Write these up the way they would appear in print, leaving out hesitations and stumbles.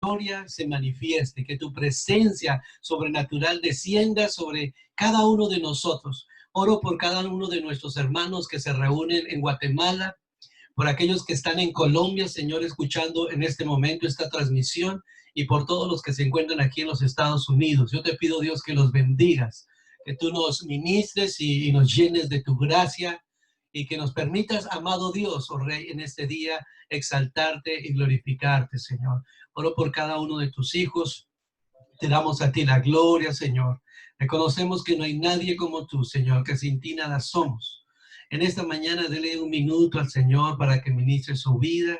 gloria se manifieste, que tu presencia sobrenatural descienda sobre cada uno de nosotros. Oro por cada uno de nuestros hermanos que se reúnen en Guatemala, por aquellos que están en Colombia, Señor, escuchando en este momento esta transmisión, y por todos los que se encuentran aquí en los Estados Unidos. Yo te pido, Dios, que los bendigas, que tú nos ministres y nos llenes de tu gracia, y que nos permitas, amado Dios, oh Rey, en este día exaltarte y glorificarte, Señor. Oro por cada uno de tus hijos. Te damos a ti la gloria, Señor. Reconocemos que no hay nadie como tú, Señor, que sin ti nada somos. En esta mañana dele un minuto al Señor para que ministre su vida,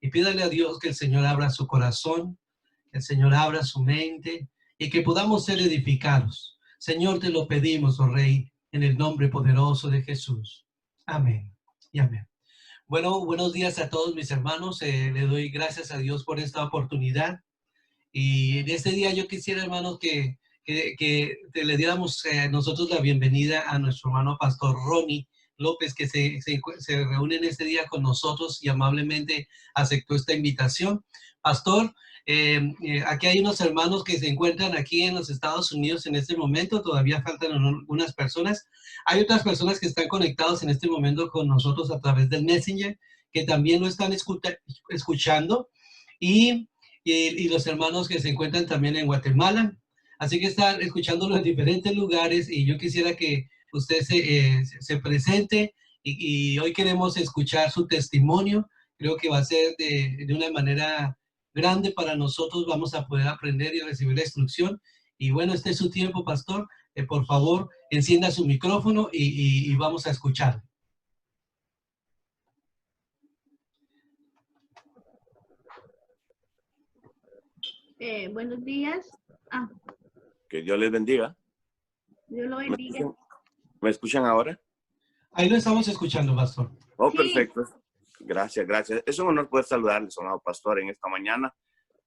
y pídale a Dios que el Señor abra su corazón, que el Señor abra su mente, y que podamos ser edificados. Señor, te lo pedimos, oh Rey, en el nombre poderoso de Jesús. Amén y amén. Bueno, buenos días a todos mis hermanos. Le doy gracias a Dios por esta oportunidad. Y en este día yo quisiera, hermanos, que le diéramos nosotros la bienvenida a nuestro hermano Pastor Ronnie López, que se reúne en este día con nosotros y amablemente aceptó esta invitación. Pastor, aquí hay unos hermanos que se encuentran aquí en los Estados Unidos en este momento. Todavía faltan algunas personas. Hay otras personas que están conectados en este momento con nosotros a través del Messenger, que también lo están escuchando. Y los hermanos que se encuentran también en Guatemala. Así que están escuchándolo en diferentes lugares, y yo quisiera que usted se presente, y hoy queremos escuchar su testimonio. Creo que va a ser de una manera grande para nosotros. Vamos a poder aprender y recibir la instrucción. Y bueno, este es su tiempo, pastor. Por favor, encienda su micrófono y vamos a escuchar. Buenos días. Que Dios les bendiga. Dios lo bendiga. ¿Me escuchan ahora? Ahí lo estamos escuchando, pastor. Oh, Sí. perfecto. Gracias, gracias. Es un honor poder saludarles, amado pastor, en esta mañana.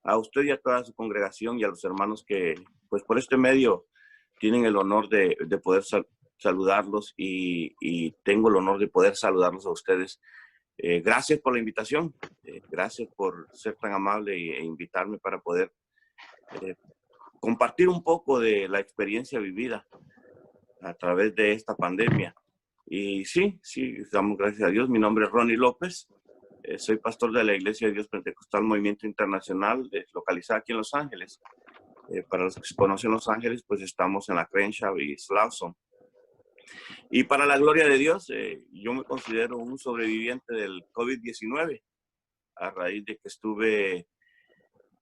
A usted y a toda su congregación y a los hermanos que, pues por este medio, tienen el honor de poder saludarlos, y tengo el honor de poder saludarlos a ustedes. Gracias por la invitación. Gracias por ser tan amable e invitarme para poder compartir un poco de la experiencia vivida a través de esta pandemia. Y sí, damos gracias a Dios. Mi nombre es Ronnie López. Soy pastor de la Iglesia de Dios Pentecostal Movimiento Internacional, localizada aquí en Los Ángeles. Para los que se conocen Los Ángeles, pues estamos en la Crenshaw y Slauson. Y para la gloria de Dios, yo me considero un sobreviviente del COVID-19, a raíz de que estuve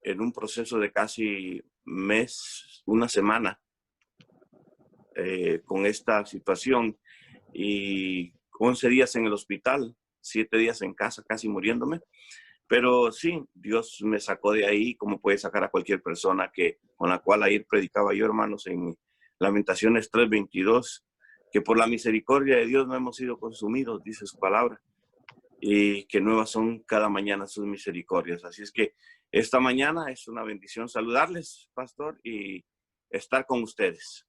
en un proceso de casi una semana, con esta situación, y 11 días en el hospital, 7 días en casa, casi muriéndome. Pero sí, Dios me sacó de ahí, como puede sacar a cualquier persona con la cual ayer predicaba yo, hermanos, en Lamentaciones 3:22, que por la misericordia de Dios no hemos sido consumidos, dice su palabra, y que nuevas son cada mañana sus misericordias. Así es que esta mañana es una bendición saludarles, pastor, y estar con ustedes.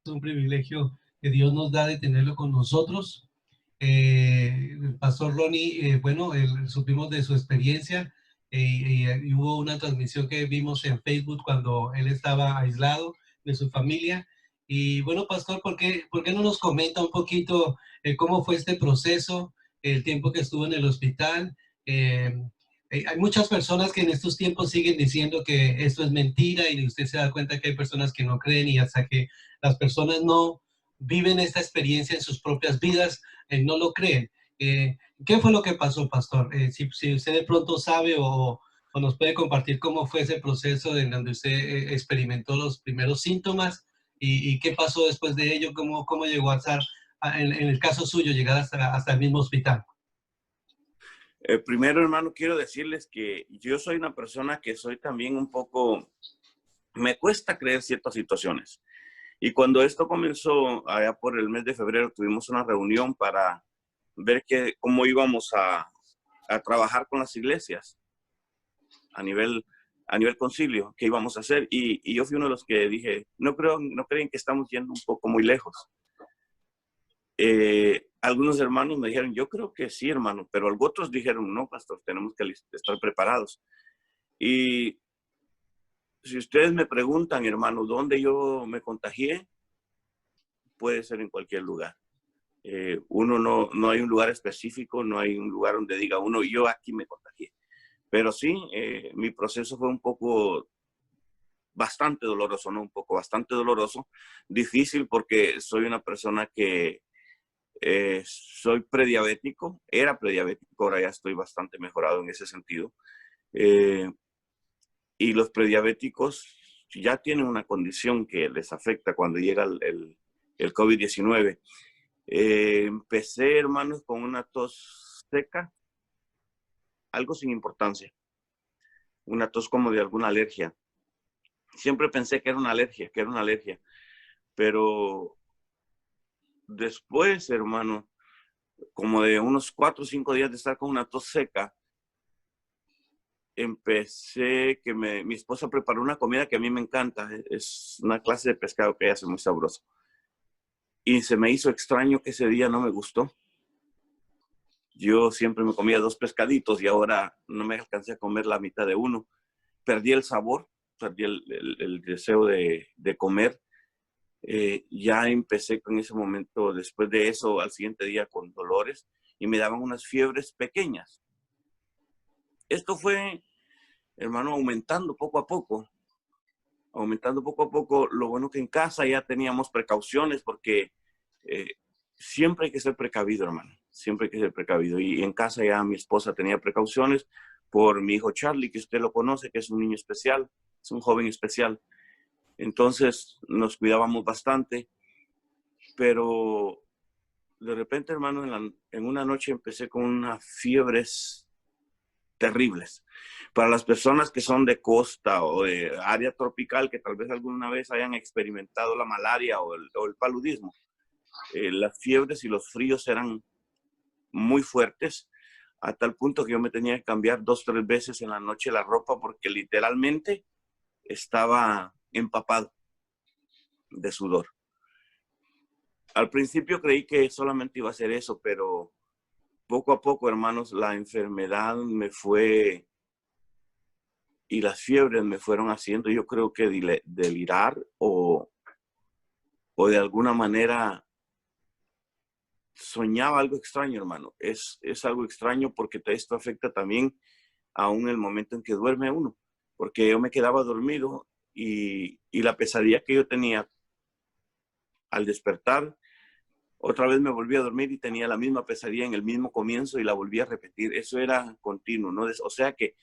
Es un privilegio que Dios nos da de tenerlo con nosotros. El pastor Ronnie, bueno, supimos de su experiencia, y hubo una transmisión que vimos en Facebook cuando él estaba aislado de su familia. Y bueno, pastor, ¿por qué no nos comenta un poquito cómo fue este proceso, el tiempo que estuvo en el hospital? Hay muchas personas que en estos tiempos siguen diciendo que esto es mentira, y usted se da cuenta que hay personas que no creen, y hasta que las personas no viven esta experiencia en sus propias vidas, no lo creen. ¿Qué fue lo que pasó, pastor? Si usted de pronto sabe o nos puede compartir cómo fue ese proceso en donde usted experimentó los primeros síntomas, y qué pasó después de ello, cómo llegó a estar, en el caso suyo, llegar hasta el mismo hospital. Primero, hermano, quiero decirles que yo soy una persona que soy también un poco, me cuesta creer ciertas situaciones. Y cuando esto comenzó, allá por el mes de febrero, tuvimos una reunión para ver cómo íbamos a trabajar con las iglesias a nivel concilio, qué íbamos a hacer. Y yo fui uno de los que dije, no creen que estamos yendo un poco muy lejos. algunos hermanos me dijeron, yo creo que sí, hermano, pero otros dijeron, no, pastor, tenemos que estar preparados. Y si ustedes me preguntan, hermano, ¿dónde yo me contagié? Puede ser en cualquier lugar. Uno no hay un lugar específico, no hay un lugar donde diga uno, yo aquí me contagié. Pero sí, mi proceso fue bastante doloroso, ¿no? Bastante doloroso, difícil porque soy una persona que soy prediabético, era prediabético, ahora ya estoy bastante mejorado en ese sentido. Y los prediabéticos ya tienen una condición que les afecta cuando llega el COVID-19. Empecé, hermanos, con una tos seca, algo sin importancia, una tos como de alguna alergia. Siempre pensé que era una alergia, pero después, hermano, como de unos 4 o 5 días de estar con una tos seca, empecé mi esposa preparó una comida que a mí me encanta, es una clase de pescado que ella hace muy sabroso. Y se me hizo extraño que ese día no me gustó. Yo siempre me comía 2 pescaditos y ahora no me alcancé a comer la mitad de uno. Perdí el sabor, perdí el deseo de comer. Ya empecé con ese momento, después de eso, al siguiente día con dolores y me daban unas fiebres pequeñas. Esto fue, hermano, aumentando poco a poco. Lo bueno que en casa ya teníamos precauciones porque siempre hay que ser precavido, hermano. Siempre hay que ser precavido. Y en casa ya mi esposa tenía precauciones por mi hijo Charlie, que usted lo conoce, que es un niño especial, es un joven especial. Entonces nos cuidábamos bastante, pero de repente, hermano, en una noche empecé con unas fiebres terribles. Para las personas que son de costa o de área tropical, que tal vez alguna vez hayan experimentado la malaria o el paludismo, las fiebres y los fríos eran muy fuertes, a tal punto que yo me tenía que cambiar 2 o 3 veces en la noche la ropa porque literalmente estaba empapado de sudor. Al principio creí que solamente iba a ser eso, pero poco a poco, hermanos, la enfermedad me fue y las fiebres me fueron haciendo, yo creo que delirar o de alguna manera soñaba algo extraño, hermano. Es algo extraño porque esto afecta también aún el momento en que duerme uno, porque yo me quedaba dormido y la pesadilla que yo tenía al despertar, otra vez me volví a dormir y tenía la misma pesadilla en el mismo comienzo y la volví a repetir. Eso era continuo, ¿no? O sea que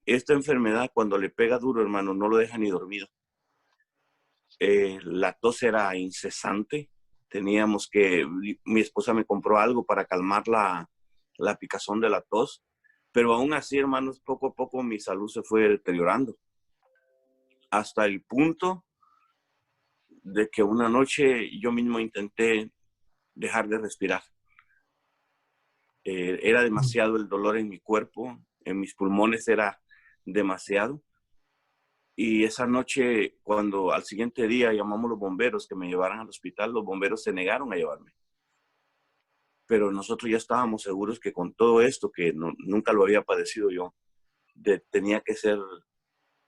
esta enfermedad cuando le pega duro, hermano, no lo deja ni dormido. La tos era incesante. Mi esposa me compró algo para calmar la picazón de la tos, pero aún así, hermanos, poco a poco mi salud se fue deteriorando hasta el punto de que una noche yo mismo intenté dejar de respirar. Era demasiado el dolor en mi cuerpo, en mis pulmones era demasiado. Y esa noche, cuando al siguiente día llamamos a los bomberos que me llevaran al hospital, los bomberos se negaron a llevarme. Pero nosotros ya estábamos seguros que con todo esto, que nunca lo había padecido yo, tenía que ser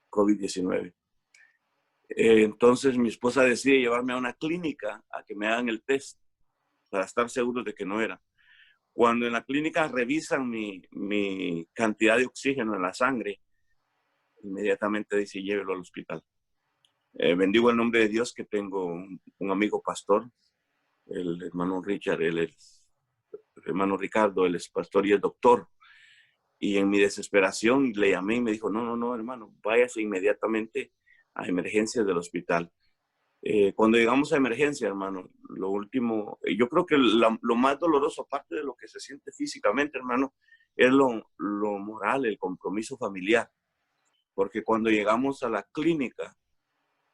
COVID-19. Entonces mi esposa decide llevarme a una clínica a que me hagan el test para estar seguros de que no era. Cuando en la clínica revisan mi cantidad de oxígeno en la sangre, inmediatamente dice llévelo al hospital. Bendigo el nombre de Dios que tengo un amigo pastor, el hermano Richard, el hermano Ricardo, él es pastor y es doctor. Y en mi desesperación le llamé y me dijo, no, hermano, váyase inmediatamente a emergencias del hospital. Cuando llegamos a emergencia, hermano, lo último, yo creo que lo más doloroso, aparte de lo que se siente físicamente, hermano, es lo moral, el compromiso familiar. Porque cuando llegamos a la clínica,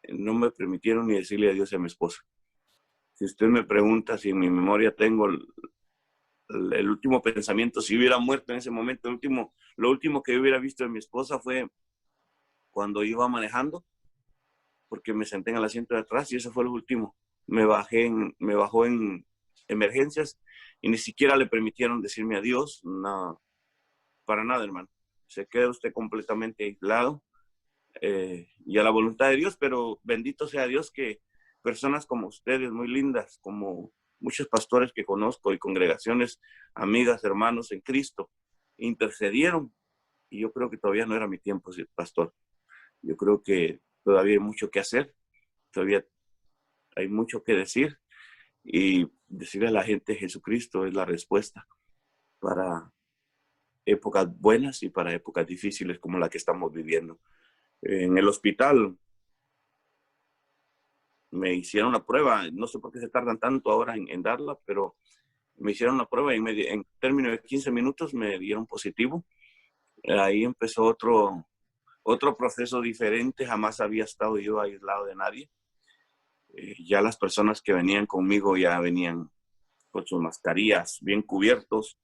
no me permitieron ni decirle adiós a mi esposa. Si usted me pregunta si en mi memoria tengo el último pensamiento, si hubiera muerto en ese momento, lo último que yo hubiera visto de mi esposa fue cuando iba manejando, porque me senté en el asiento de atrás y eso fue lo último. Me bajó en emergencias y ni siquiera le permitieron decirme adiós. No, para nada, hermano. Se queda usted completamente aislado y a la voluntad de Dios, pero bendito sea Dios que personas como ustedes, muy lindas, como muchos pastores que conozco y congregaciones, amigas, hermanos en Cristo, intercedieron. Y yo creo que todavía no era mi tiempo, pastor. Yo creo que todavía hay mucho que hacer, todavía hay mucho que decir, y decirle a la gente Jesucristo es la respuesta para épocas buenas y para épocas difíciles como la que estamos viviendo. En el hospital me hicieron una prueba, no sé por qué se tardan tanto ahora en darla, pero me hicieron una prueba y en términos de 15 minutos me dieron positivo. Ahí empezó otro proceso diferente, jamás había estado yo aislado de nadie. Ya las personas que venían conmigo ya venían con sus mascarillas bien cubiertos.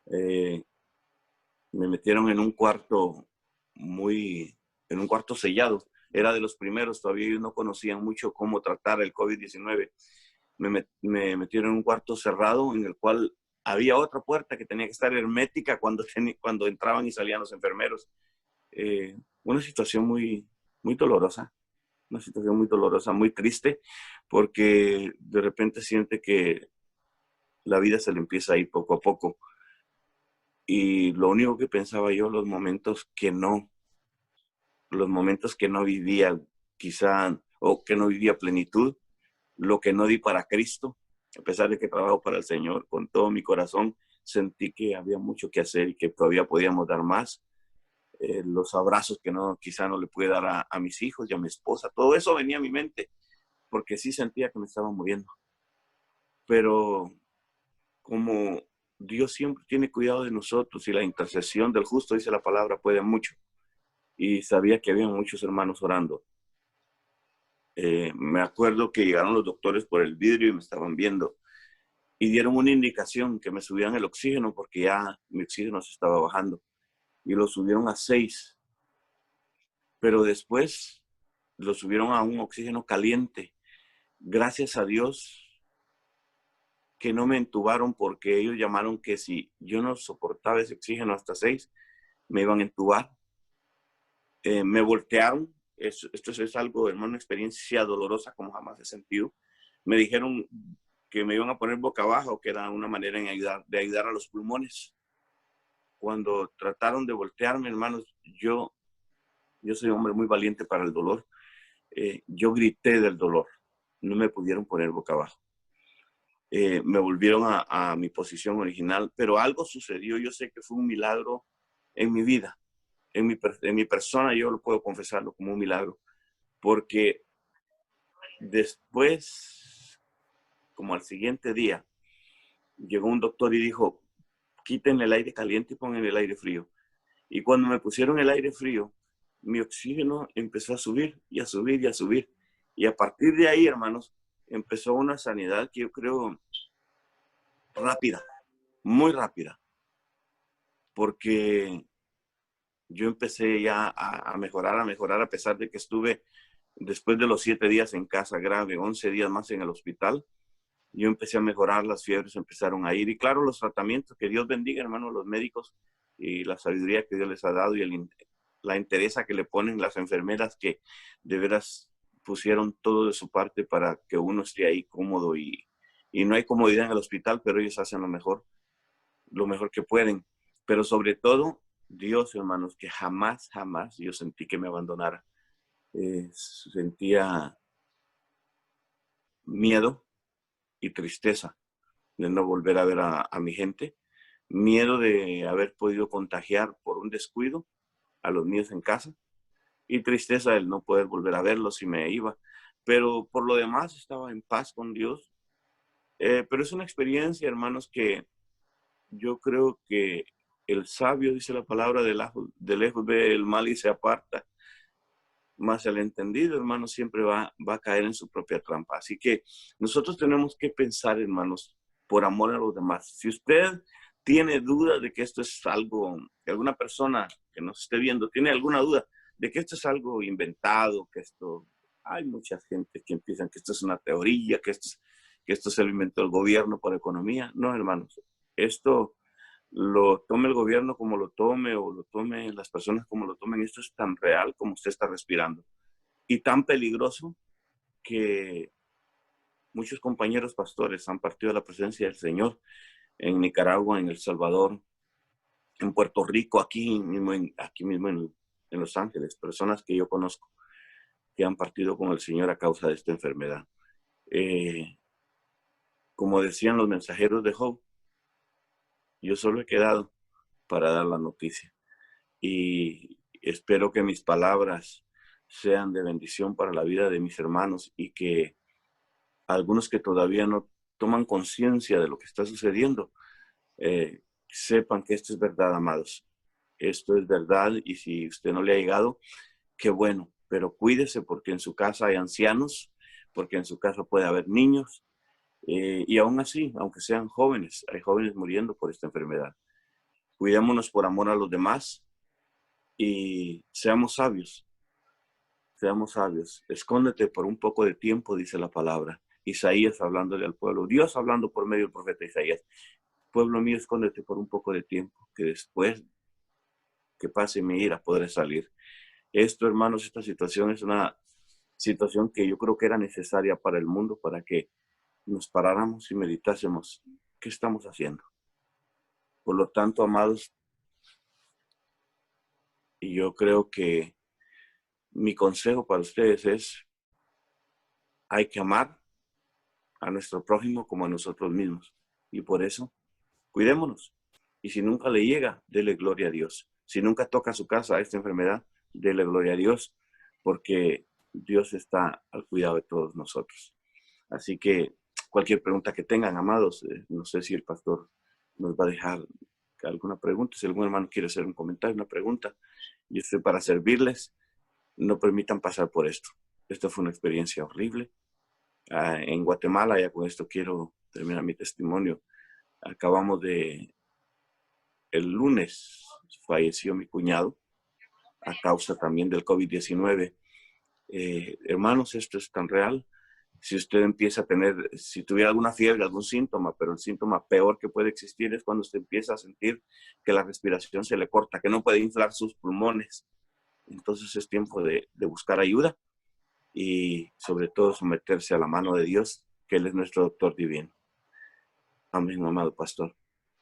Me metieron en un cuarto en un cuarto sellado. Era de los primeros, todavía ellos no conocían mucho cómo tratar el COVID-19. Me metieron en un cuarto cerrado en el cual había otra puerta que tenía que estar hermética cuando entraban y salían los enfermeros. Una situación muy dolorosa, una situación muy dolorosa, muy triste, porque de repente siente que la vida se le empieza a ir poco a poco. Y lo único que pensaba yo, los momentos que no vivía quizá, o que no vivía plenitud, lo que no di para Cristo, a pesar de que trabajo para el Señor con todo mi corazón, sentí que había mucho que hacer y que todavía podíamos dar más. Los abrazos que quizá no le pude dar a mis hijos y a mi esposa, todo eso venía a mi mente, porque sí sentía que me estaba muriendo. Pero como Dios siempre tiene cuidado de nosotros y la intercesión del justo, dice la palabra, puede mucho. Y sabía que había muchos hermanos orando. Me acuerdo que llegaron los doctores por el vidrio y me estaban viendo y dieron una indicación que me subían el oxígeno porque ya mi oxígeno se estaba bajando y lo subieron a 6, pero después lo subieron a un oxígeno caliente. Gracias a Dios que no me entubaron, porque ellos llamaron que si yo no soportaba ese oxígeno hasta 6, me iban a entubar. Me voltearon. Esto es algo, hermano, una experiencia dolorosa como jamás he sentido. Me dijeron que me iban a poner boca abajo, que era una manera de ayudar a los pulmones. Cuando trataron de voltearme, hermanos, yo soy un hombre muy valiente para el dolor. Yo grité del dolor. No me pudieron poner boca abajo. Me volvieron a mi posición original, pero algo sucedió. Yo sé que fue un milagro en mi vida. En mi persona yo lo puedo confesarlo como un milagro, porque después, como al siguiente día, llegó un doctor y dijo, quiten el aire caliente y pongan el aire frío. Y cuando me pusieron el aire frío, mi oxígeno empezó a subir y a subir y a subir. Y a partir de ahí, hermanos, empezó una sanidad que yo creo rápida, muy rápida, porque yo empecé ya a mejorar, a pesar de que estuve después de los 7 días en casa grave, 11 días más en el hospital. Yo empecé a mejorar, las fiebres empezaron a ir. Y claro, los tratamientos, que Dios bendiga, hermano, los médicos y la sabiduría que Dios les ha dado y la entereza que le ponen las enfermeras, que de veras pusieron todo de su parte para que uno esté ahí cómodo. Y no hay comodidad en el hospital, pero ellos hacen lo mejor que pueden. Pero sobre todo, Dios, hermanos, que jamás yo sentí que me abandonara. Sentía miedo y tristeza de no volver a ver a mi gente, miedo de haber podido contagiar por un descuido a los míos en casa y tristeza del no poder volver a verlos si me iba. Pero por lo demás estaba en paz con Dios. Pero es una experiencia, hermanos, que yo creo que el sabio, dice la palabra, de lejos ve el mal y se aparta. Más el entendido, hermano, siempre va a caer en su propia trampa. Así que nosotros tenemos que pensar, hermanos, por amor a los demás. Si usted tiene duda de que esto es algo, que alguna persona que nos esté viendo tiene alguna duda de que esto es algo inventado, que esto, hay mucha gente que piensan que esto es una teoría, que que esto se lo inventó el gobierno por economía. No, hermanos, esto lo tome el gobierno como lo tome o lo tomen las personas como lo tomen, esto es tan real como usted está respirando y tan peligroso que muchos compañeros pastores han partido a la presencia del Señor en Nicaragua, en El Salvador, en Puerto Rico, aquí mismo en Los Ángeles, personas que yo conozco que han partido con el Señor a causa de esta enfermedad. Como decían los mensajeros de Job, yo solo he quedado para dar la noticia. Y espero que mis palabras sean de bendición para la vida de mis hermanos y que algunos que todavía no toman conciencia de lo que está sucediendo, sepan que esto es verdad, amados. Esto es verdad y si usted no le ha llegado, qué bueno, pero cuídese porque en su casa hay ancianos, porque en su casa puede haber niños y aún así, aunque sean jóvenes, hay jóvenes muriendo por esta enfermedad. Cuidémonos por amor a los demás y seamos sabios. Seamos sabios. Escóndete por un poco de tiempo, dice la palabra. Isaías hablándole al pueblo. Dios hablando por medio del profeta Isaías. Pueblo mío, escóndete por un poco de tiempo, que después que pase mi ira podré salir. Esto, hermanos, esta situación es una situación que yo creo que era necesaria para el mundo, para que nos paráramos y meditásemos qué estamos haciendo. Por lo tanto, amados, y yo creo que mi consejo para ustedes es, hay que amar a nuestro prójimo como a nosotros mismos. Y por eso, cuidémonos. Y si nunca le llega, dele gloria a Dios. Si nunca toca su casa esta enfermedad, dele gloria a Dios, porque Dios está al cuidado de todos nosotros. Así que cualquier pregunta que tengan, amados, no sé si el pastor nos va a dejar alguna pregunta. Si algún hermano quiere hacer un comentario, una pregunta, yo estoy para servirles. No permitan pasar por esto. Esto fue una experiencia horrible. En Guatemala, ya con esto quiero terminar mi testimonio. El lunes falleció mi cuñado a causa también del COVID-19. Hermanos, esto es tan real. Si usted empieza a tener, si tuviera alguna fiebre, algún síntoma, pero el síntoma peor que puede existir es cuando usted empieza a sentir que la respiración se le corta, que no puede inflar sus pulmones. Entonces es tiempo de buscar ayuda y sobre todo someterse a la mano de Dios, que Él es nuestro doctor divino. Amén, amado pastor.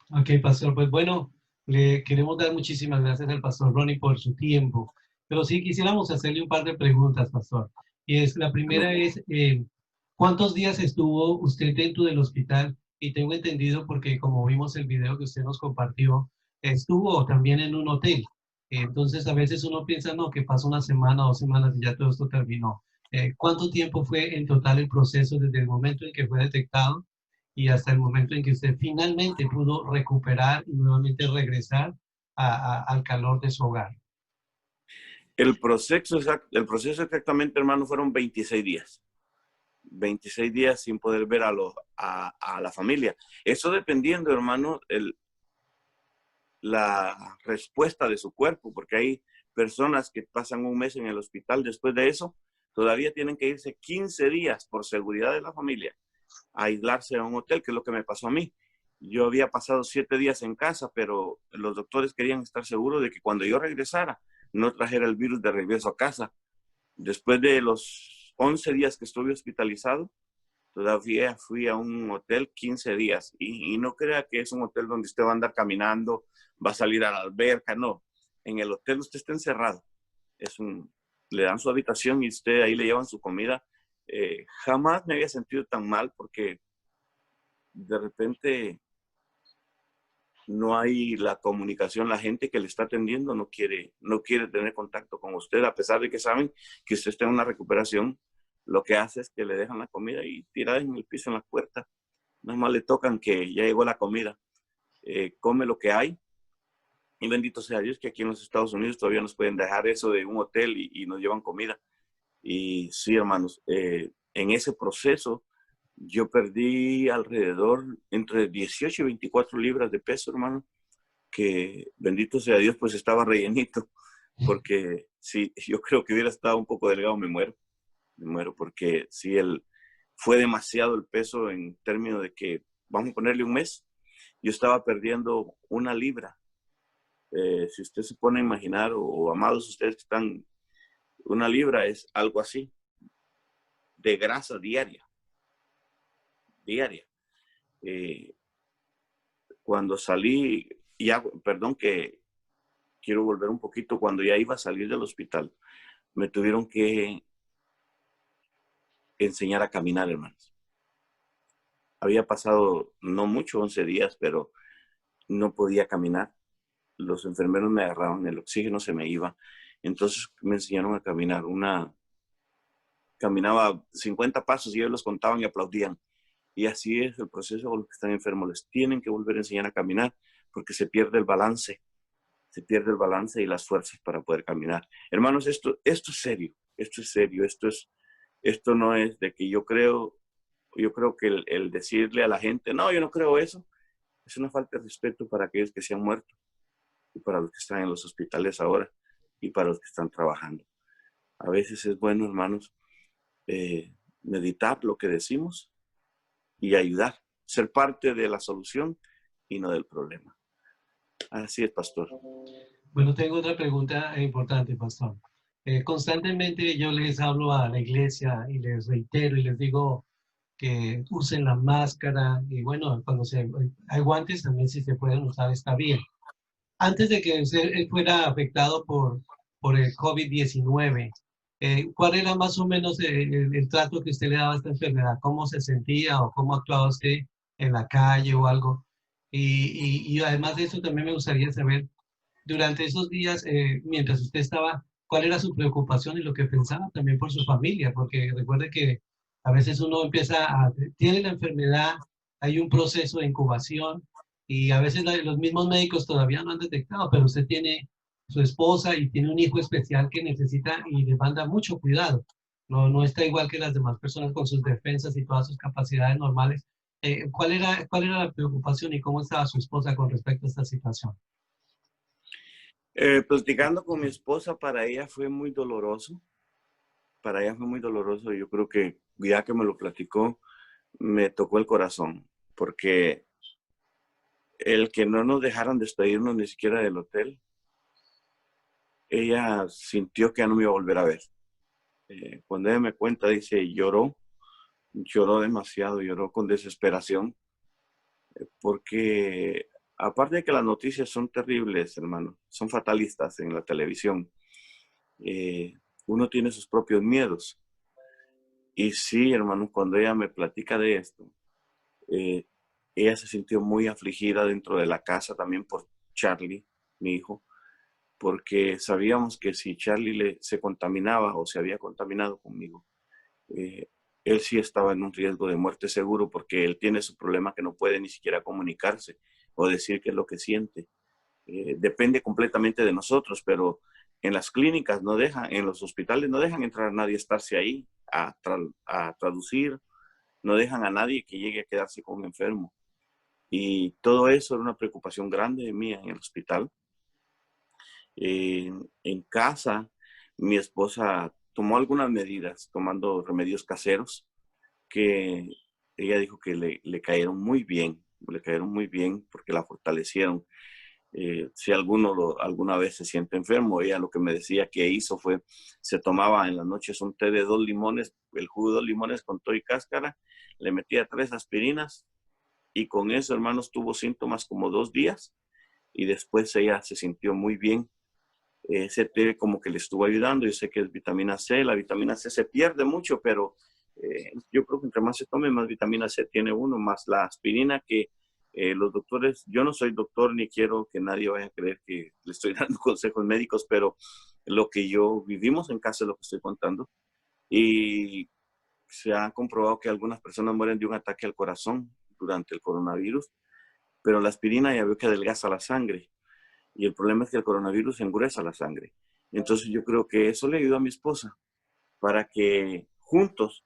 Ok, pastor, pues bueno, le queremos dar muchísimas gracias al pastor Ronnie por su tiempo, pero sí quisiéramos hacerle un par de preguntas, pastor. La primera es, ¿cuántos días estuvo usted dentro del hospital? Y tengo entendido, porque como vimos el video que usted nos compartió, estuvo también en un hotel. Entonces a veces uno piensa, no, que pasó una semana, 2 semanas y ya todo esto terminó. ¿Cuánto tiempo fue en total el proceso desde el momento en que fue detectado y hasta el momento en que usted finalmente pudo recuperar y nuevamente regresar al calor de su hogar? El proceso exactamente, hermano, fueron 26 días. 26 días sin poder ver a la familia. Eso dependiendo, hermano, la respuesta de su cuerpo, porque hay personas que pasan un mes en el hospital. Después de eso, todavía tienen que irse 15 días por seguridad de la familia a aislarse a un hotel, que es lo que me pasó a mí. Yo había pasado 7 días en casa, pero los doctores querían estar seguros de que cuando yo regresara, no trajera el virus de regreso a casa. Después de los 11 días que estuve hospitalizado, todavía fui a un hotel 15 días. Y no crea que es un hotel donde usted va a andar caminando, va a salir a la alberca, no. En el hotel usted está encerrado. Le dan su habitación y usted ahí le llevan su comida. Jamás me había sentido tan mal porque de repente no hay la comunicación, la gente que le está atendiendo no quiere tener contacto con usted, a pesar de que saben que usted está en una recuperación. Lo que hace es que le dejan la comida y tirada en el piso en la puerta. Nada más le tocan que ya llegó la comida. Come lo que hay. Y bendito sea Dios que aquí en los Estados Unidos todavía nos pueden dejar eso de un hotel y nos llevan comida. Y sí, hermanos, en ese proceso yo perdí alrededor entre 18 y 24 libras de peso, hermano, que bendito sea Dios, pues estaba rellenito, porque si yo creo que hubiera estado un poco delgado, me muero porque sí, fue demasiado el peso en términos de que, vamos a ponerle un mes, yo estaba perdiendo 1 libra. Si usted se pone a imaginar, o amados ustedes que están, 1 libra es algo así, de grasa diaria. Cuando salí, ya, perdón que quiero volver un poquito, cuando ya iba a salir del hospital, me tuvieron que enseñar a caminar, hermanos. Había pasado no mucho, 11 días, pero no podía caminar. Los enfermeros me agarraron, el oxígeno se me iba. Entonces me enseñaron a caminar. Caminaba 50 pasos y ellos los contaban y aplaudían. Y así es el proceso con los que están enfermos. Les tienen que volver a enseñar a caminar porque se pierde el balance. Se pierde el balance y las fuerzas para poder caminar. Hermanos, esto es serio. Esto es serio. Esto no es de que yo creo que el decirle a la gente, no, yo no creo eso, es una falta de respeto para aquellos que se han muerto y para los que están en los hospitales ahora y para los que están trabajando. A veces es bueno, hermanos, meditar lo que decimos y ayudar, ser parte de la solución y no del problema. Así es, pastor. Bueno, tengo otra pregunta importante, pastor. Constantemente yo les hablo a la iglesia y les reitero y les digo que usen la máscara y bueno, cuando hay guantes también si se pueden usar está bien. Antes de que usted fuera afectado por el COVID-19, ¿cuál era más o menos el trato que usted le daba a esta enfermedad? ¿Cómo se sentía o cómo actuaba usted en la calle o algo? Y además de eso también me gustaría saber, durante esos días, mientras usted estaba, ¿cuál era su preocupación y lo que pensaba también por su familia? Porque recuerde que a veces uno tiene la enfermedad, hay un proceso de incubación y a veces los mismos médicos todavía no han detectado, pero usted tiene su esposa y tiene un hijo especial que necesita y demanda mucho cuidado. No está igual que las demás personas con sus defensas y todas sus capacidades normales. ¿Cuál era la preocupación y cómo estaba su esposa con respecto a esta situación? Platicando con mi esposa, para ella fue muy doloroso. Para ella fue muy doloroso. Yo creo que ya que me lo platicó, me tocó el corazón, porque el que no nos dejaran despedirnos ni siquiera del hotel, ella sintió que ya no me iba a volver a ver. Cuando ella me cuenta, dice, lloró demasiado, lloró con desesperación, porque aparte de que las noticias son terribles, hermano, son fatalistas en la televisión, uno tiene sus propios miedos. Y sí, hermano, cuando ella me platica de esto, eh, ella se sintió muy afligida dentro de la casa también por Charlie, mi hijo, porque sabíamos que si Charlie se contaminaba o se había contaminado conmigo, él sí estaba en un riesgo de muerte seguro porque él tiene su problema que no puede ni siquiera comunicarse o decir qué es lo que siente. Depende completamente de nosotros, pero en las clínicas no dejan, en los hospitales no dejan entrar a nadie a estarse ahí, a traducir, no dejan a nadie que llegue a quedarse con un enfermo. Y todo eso era una preocupación grande de mí en el hospital. En casa, mi esposa tomó algunas medidas, tomando remedios caseros, que ella dijo que le cayeron muy bien porque la fortalecieron. Si alguna vez se siente enfermo, ella lo que me decía que hizo fue, se tomaba en las noches un té de 2 limones, el jugo de 2 limones con todo y cáscara, le metía 3 aspirinas y con eso, hermanos, tuvo síntomas como 2 días y después ella se sintió muy bien. Ese té como que le estuvo ayudando. Yo sé que es vitamina C, la vitamina C se pierde mucho, pero yo creo que entre más se tome, más vitamina C tiene uno, más la aspirina que los doctores, yo no soy doctor ni quiero que nadie vaya a creer que le estoy dando consejos médicos, pero lo que yo vivimos en casa es lo que estoy contando. Y se ha comprobado que algunas personas mueren de un ataque al corazón durante el coronavirus, pero la aspirina ya veo que adelgaza la sangre. Y el problema es que el coronavirus engruesa la sangre. Entonces yo creo que eso le ayudó a mi esposa para que juntos,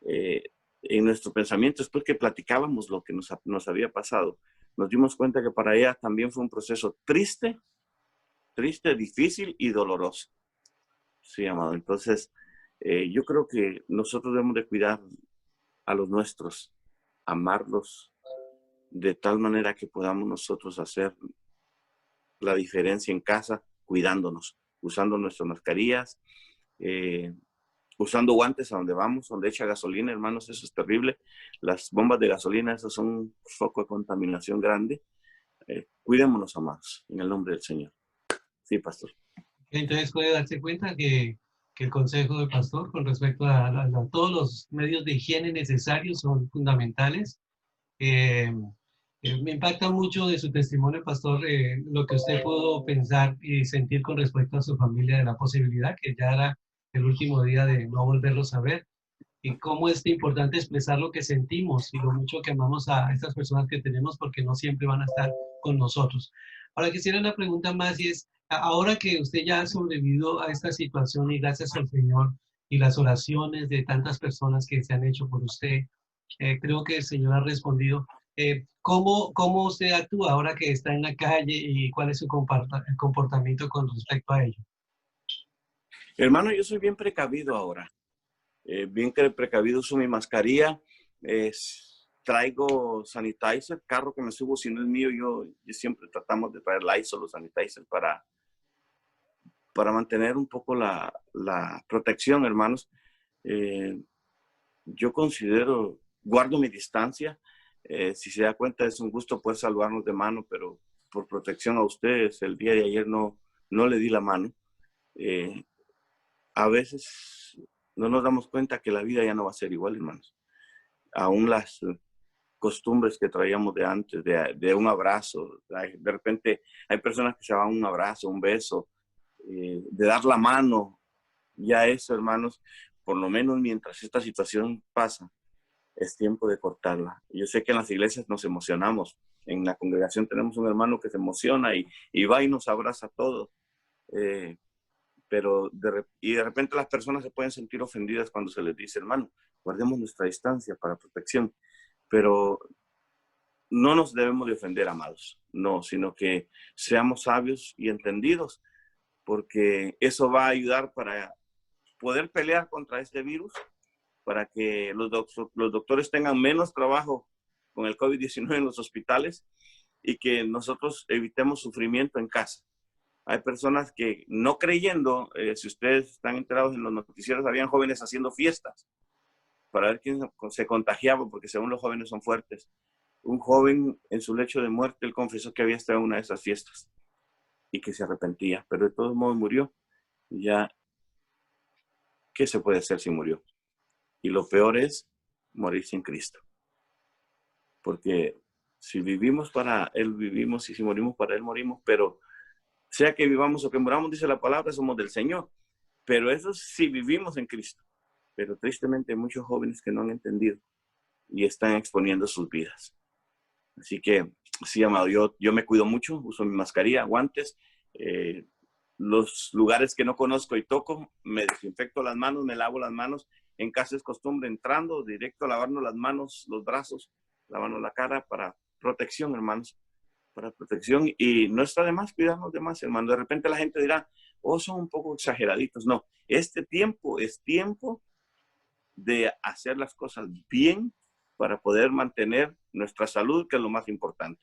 eh, en nuestro pensamiento, después que platicábamos lo que nos había pasado, nos dimos cuenta que para ella también fue un proceso triste, difícil y doloroso. Sí, amado. Entonces, yo creo que nosotros debemos de cuidar a los nuestros, amarlos de tal manera que podamos nosotros hacer la diferencia en casa, cuidándonos, usando nuestras mascarillas, usando guantes a donde vamos, donde echa gasolina, hermanos, eso es terrible. Las bombas de gasolina, eso son un foco de contaminación grande. Cuidémonos, amados, en el nombre del Señor. Sí, pastor. Entonces puede darse cuenta que el consejo del pastor con respecto a todos los medios de higiene necesarios son fundamentales. Me impacta mucho de su testimonio, pastor, lo que usted pudo pensar y sentir con respecto a su familia, de la posibilidad que ya era el último día de no volverlos a ver, y cómo es importante expresar lo que sentimos y lo mucho que amamos a estas personas que tenemos, porque no siempre van a estar con nosotros. Ahora quisiera una pregunta más, y es, ahora que usted ya ha sobrevivido a esta situación y gracias al Señor y las oraciones de tantas personas que se han hecho por usted, creo que el Señor ha respondido. ¿Cómo usted actúa ahora que está en la calle y cuál es su comportamiento con respecto a ello? Hermano, yo soy bien precavido ahora. Bien precavido, uso mi mascarilla. Traigo sanitizer, carro que me subo, si no es mío, yo siempre tratamos de traer Lysol o sanitizer para mantener un poco la protección, hermanos. Yo considero, guardo mi distancia. Si se da cuenta, es un gusto poder saludarnos de mano, pero por protección a ustedes, el día de ayer no le di la mano. A veces no nos damos cuenta que la vida ya no va a ser igual, hermanos. Aún las costumbres que traíamos de antes, de un abrazo, de repente hay personas que se van a un abrazo, un beso, de dar la mano. Ya eso, hermanos, por lo menos mientras esta situación pasa, es tiempo de cortarla. Yo sé que en las iglesias nos emocionamos. En la congregación tenemos un hermano que se emociona y va y nos abraza a todos. Pero de repente las personas se pueden sentir ofendidas cuando se les dice, hermano, guardemos nuestra distancia para protección. Pero no nos debemos de ofender, amados. No, sino que seamos sabios y entendidos, porque eso va a ayudar para poder pelear contra este virus, para que los doctores tengan menos trabajo con el COVID-19 en los hospitales y que nosotros evitemos sufrimiento en casa. Hay personas que no creyendo, si ustedes están enterados en los noticieros, habían jóvenes haciendo fiestas para ver quién se contagiaba, porque según los jóvenes son fuertes. Un joven en su lecho de muerte, él confesó que había estado en una de esas fiestas y que se arrepentía, pero de todos modos murió. Ya, ¿qué se puede hacer si murió? Y lo peor es morir sin Cristo. Porque si vivimos para Él, vivimos, y si morimos para Él, morimos, pero sea que vivamos o que muramos, dice la palabra, somos del Señor. Pero eso sí vivimos en Cristo. Pero tristemente hay muchos jóvenes que no han entendido y están exponiendo sus vidas. Así que, sí, amado, yo me cuido mucho, uso mi mascarilla, guantes, los lugares que no conozco y toco, me desinfecto las manos, me lavo las manos. En casa es costumbre entrando directo a lavarnos las manos, los brazos, lavarnos la cara para protección, hermanos, para protección. Y no está de más cuidarnos de más, hermano. De repente la gente dirá, oh, son un poco exageraditos. No, este tiempo es tiempo de hacer las cosas bien para poder mantener nuestra salud, que es lo más importante.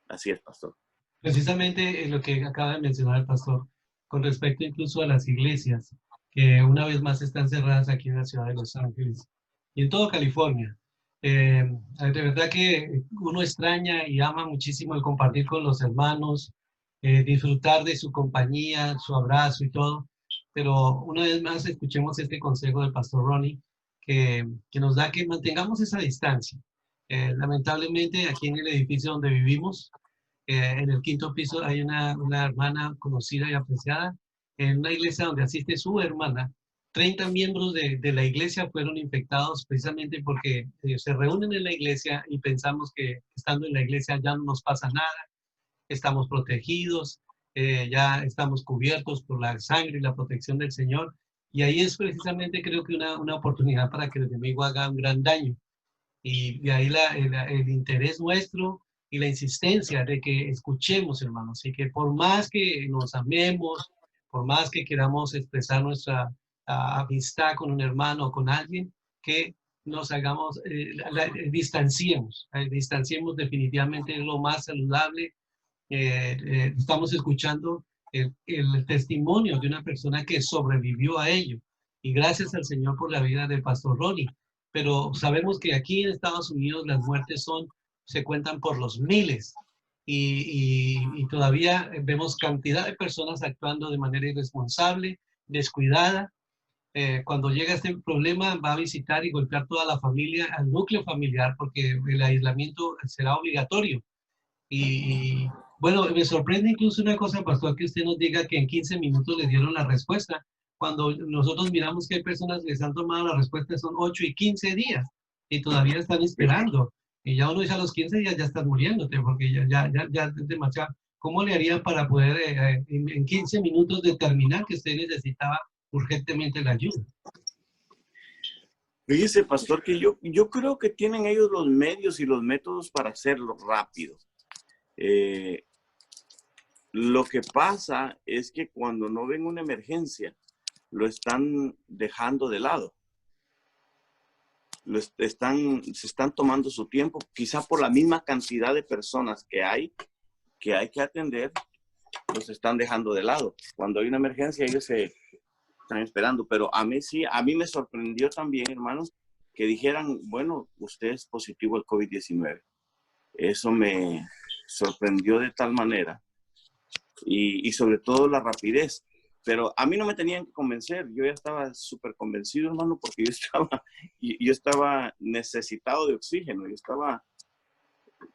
Así es, pastor. Precisamente lo que acaba de mencionar el pastor, con respecto incluso a las iglesias, que una vez más están cerradas aquí en la ciudad de Los Ángeles y en toda California. De verdad que uno extraña y ama muchísimo el compartir con los hermanos, disfrutar de su compañía, su abrazo y todo. Pero una vez más escuchemos este consejo del pastor Ronnie, que nos da que mantengamos esa distancia. Lamentablemente aquí en el edificio donde vivimos, en el quinto piso hay una hermana conocida y apreciada, en una iglesia donde asiste su hermana. 30 miembros de la iglesia fueron infectados precisamente porque se reúnen en la iglesia y pensamos que estando en la iglesia ya no nos pasa nada, estamos protegidos, ya estamos cubiertos por la sangre y la protección del Señor. Y ahí es precisamente, creo que una oportunidad para que el enemigo haga un gran daño. Y de ahí el interés nuestro y la insistencia de que escuchemos, hermanos, y que por más que nos amemos, por más que queramos expresar nuestra amistad con un hermano o con alguien, que nos hagamos, distanciemos definitivamente, es lo más saludable. Estamos escuchando el testimonio de una persona que sobrevivió a ello. Y gracias al Señor por la vida del pastor Ronnie. Pero sabemos que aquí en Estados Unidos las muertes se cuentan por los miles. Y todavía vemos cantidad de personas actuando de manera irresponsable, descuidada. Cuando llega este problema, va a visitar y golpear toda la familia, al núcleo familiar, porque el aislamiento será obligatorio. Bueno, me sorprende incluso una cosa, pastor, que usted nos diga que en 15 minutos le dieron la respuesta, cuando nosotros miramos que hay personas que les han tomado la respuesta, son 8 y 15 días, y todavía están esperando. Y ya uno dice a los 15 días ya estás muriéndote, porque ya es demasiado. ¿Cómo le harían para poder en 15 minutos determinar que usted necesitaba urgentemente la ayuda? Fíjese, pastor, que yo creo que tienen ellos los medios y los métodos para hacerlo rápido. Lo que pasa es que cuando no ven una emergencia, lo están dejando de lado. Se están tomando su tiempo, quizá por la misma cantidad de personas que hay que atender, los están dejando de lado. Cuando hay una emergencia, ellos se están esperando. Pero a mí me sorprendió también, hermanos, que dijeran, bueno, usted es positivo al COVID-19. Eso me sorprendió de tal manera. Y sobre todo la rapidez. Pero a mí no me tenían que convencer. Yo ya estaba súper convencido, hermano, porque yo estaba necesitado de oxígeno. Yo estaba,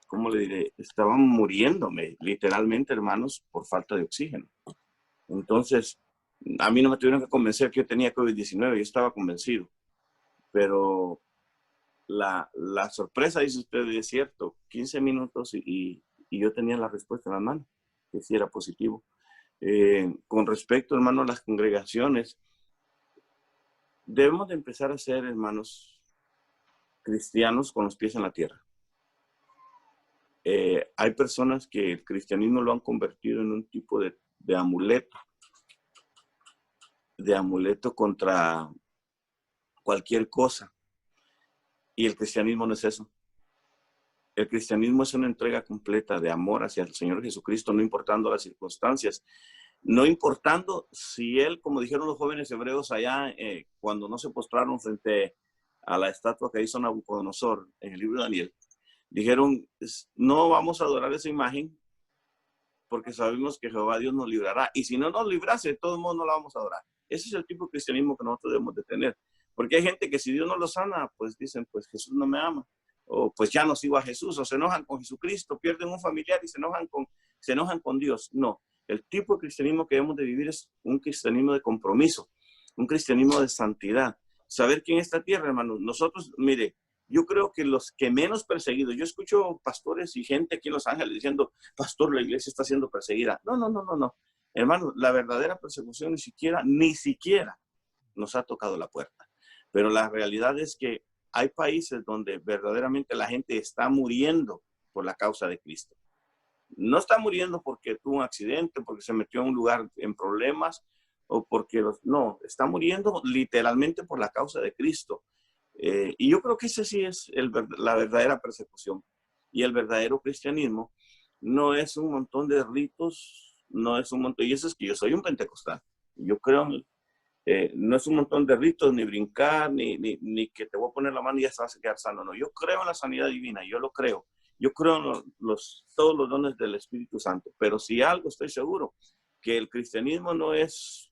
¿cómo le diré? Estaba muriéndome, literalmente, hermanos, por falta de oxígeno. Entonces, a mí no me tuvieron que convencer que yo tenía COVID-19. Yo estaba convencido. Pero la sorpresa, dice usted, es cierto. 15 minutos y yo tenía la respuesta en la mano, que sí era positivo. Con respecto, hermano, a las congregaciones, debemos de empezar a ser, hermanos, cristianos con los pies en la tierra. Hay personas que el cristianismo lo han convertido en un tipo de amuleto contra cualquier cosa. Y el cristianismo no es eso. El cristianismo es una entrega completa de amor hacia el Señor Jesucristo, no importando las circunstancias. No importando si él, como dijeron los jóvenes hebreos allá, cuando no se postraron frente a la estatua que hizo Nabucodonosor en el libro de Daniel, dijeron, no vamos a adorar esa imagen porque sabemos que Jehová Dios nos librará. Y si no nos librase, de todos modos no la vamos a adorar. Ese es el tipo de cristianismo que nosotros debemos de tener. Porque hay gente que si Dios no lo sana, pues dicen, pues Jesús no me ama. O pues ya no sigo a Jesús, o se enojan con Jesucristo, pierden un familiar y se enojan con Dios. No, el tipo de cristianismo que debemos de vivir es un cristianismo de compromiso, un cristianismo de santidad. Saber que en esta tierra, hermano, nosotros, mire, yo creo que los que menos perseguidos, yo escucho pastores y gente aquí en Los Ángeles diciendo, pastor, la iglesia está siendo perseguida. No. Hermano, la verdadera persecución ni siquiera nos ha tocado la puerta. Pero la realidad es que hay países donde verdaderamente la gente está muriendo por la causa de Cristo. No está muriendo porque tuvo un accidente, porque se metió en un lugar en problemas, o porque no, está muriendo literalmente por la causa de Cristo. Y yo creo que ese sí es la verdadera persecución. Y el verdadero cristianismo no es un montón de ritos, no es un montón, y eso es que yo soy un pentecostal. Yo creo no es un montón de ritos, ni brincar, ni que te voy a poner la mano y ya se vas a quedar sano. No, yo creo en la sanidad divina, yo lo creo. Yo creo en todos los dones del Espíritu Santo. Pero si algo estoy seguro, que el cristianismo no es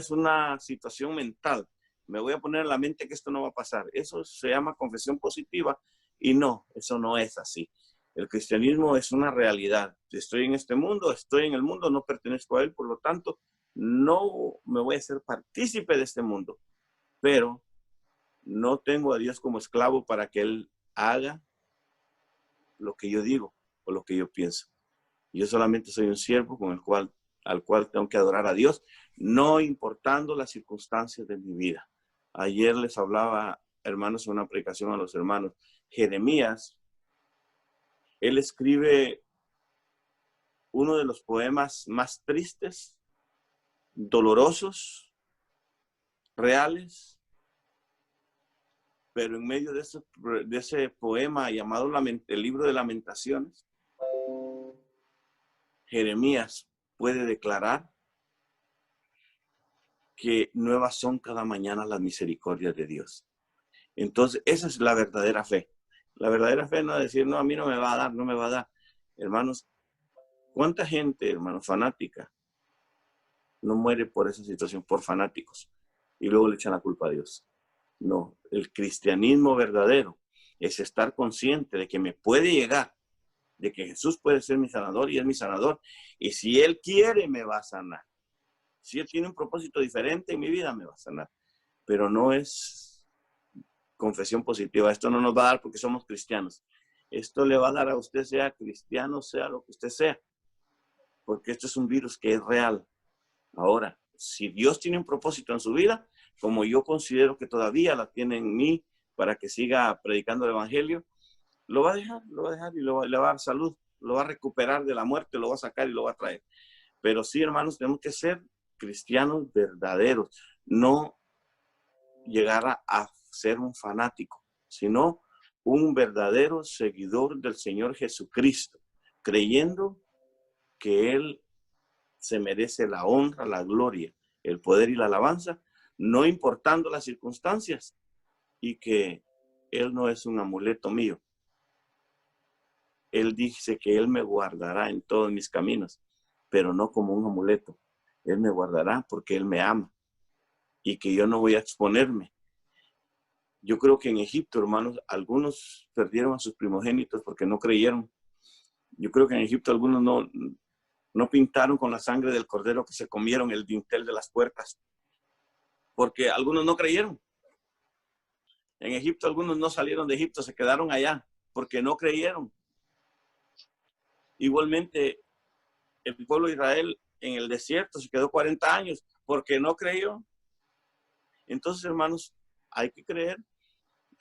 una situación mental. Me voy a poner en la mente que esto no va a pasar. Eso se llama confesión positiva y no, eso no es así. El cristianismo es una realidad. Estoy en este mundo, estoy en el mundo, no pertenezco a él, por lo tanto, no me voy a ser partícipe de este mundo, pero no tengo a Dios como esclavo para que Él haga lo que yo digo o lo que yo pienso. Yo solamente soy un siervo al cual tengo que adorar a Dios, no importando las circunstancias de mi vida. Ayer les hablaba, hermanos, una predicación a los hermanos. Jeremías, él escribe uno de los poemas más tristes, dolorosos, reales, pero en medio de ese poema llamado el libro de Lamentaciones, Jeremías puede declarar que nuevas son cada mañana las misericordias de Dios. Entonces, esa es la verdadera fe. La verdadera fe no es decir, no, a mí no me va a dar, no me va a dar. Hermanos, ¿cuánta gente, hermanos, fanática, no muere por esa situación, por fanáticos? Y luego le echan la culpa a Dios. No, el cristianismo verdadero es estar consciente de que me puede llegar, de que Jesús puede ser mi sanador y es mi sanador. Y si Él quiere, me va a sanar. Si Él tiene un propósito diferente en mi vida, me va a sanar. Pero no es confesión positiva. Esto no nos va a dar porque somos cristianos. Esto le va a dar a usted, sea cristiano, sea lo que usted sea. Porque esto es un virus que es real. Ahora, si Dios tiene un propósito en su vida, como yo considero que todavía la tiene en mí para que siga predicando el evangelio, lo va a dejar y le va a dar salud, lo va a recuperar de la muerte, lo va a sacar y lo va a traer. Pero sí, hermanos, tenemos que ser cristianos verdaderos, no llegar a ser un fanático, sino un verdadero seguidor del Señor Jesucristo, creyendo que Él se merece la honra, la gloria, el poder y la alabanza, no importando las circunstancias, y que Él no es un amuleto mío. Él dice que Él me guardará en todos mis caminos, pero no como un amuleto. Él me guardará porque Él me ama y que yo no voy a exponerme. Yo creo que en Egipto, hermanos, algunos perdieron a sus primogénitos porque no creyeron. Yo creo que en Egipto algunos no pintaron con la sangre del cordero que se comieron el dintel de las puertas, porque algunos no creyeron. En Egipto algunos no salieron de Egipto, se quedaron allá porque no creyeron. Igualmente, el pueblo de Israel en el desierto se quedó 40 años porque no creyó. Entonces, hermanos, hay que creer